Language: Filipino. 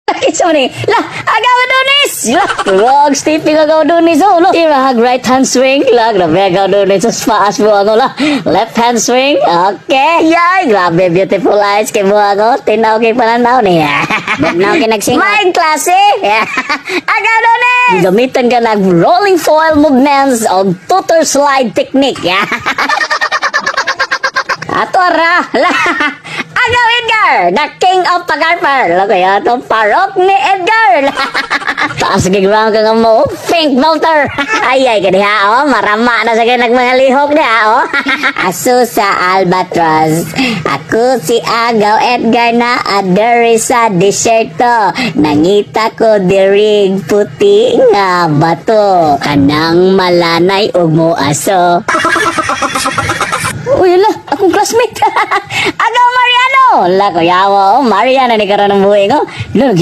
Isa ni, lah, agaw donis! Lah, wag stepping agaw donis, oh, lo. Irahag right hand swing, lah, grabe agaw donis, sa faas mo ako, lah. Left hand swing, okay, yay, grabe, beautiful eyes, kay mo ako, tinaw kay pananaw ni. Now kinagsing. Maing klase, agaw donis! Gamitan ka ng rolling foil movements o tutor slide technique, Ato ra, lah, agaw Edgar, the king of pagarpar. Lo kaya itong parok ni Edgar. Taas gigrang ka nga mo, pink motor. Ay, kaniha, marama na sa kayo mga lihok niya, Aso sa Albatros. Ako si Agaw Edgar na adere sa desierto. Nangita ko dirig puti nga bato. Kanang malanay ug aso. Uy, ala, akong classmate. Agaw Mariano. La, kuya mo, Mariano ni karon ng buhay ko. Lo,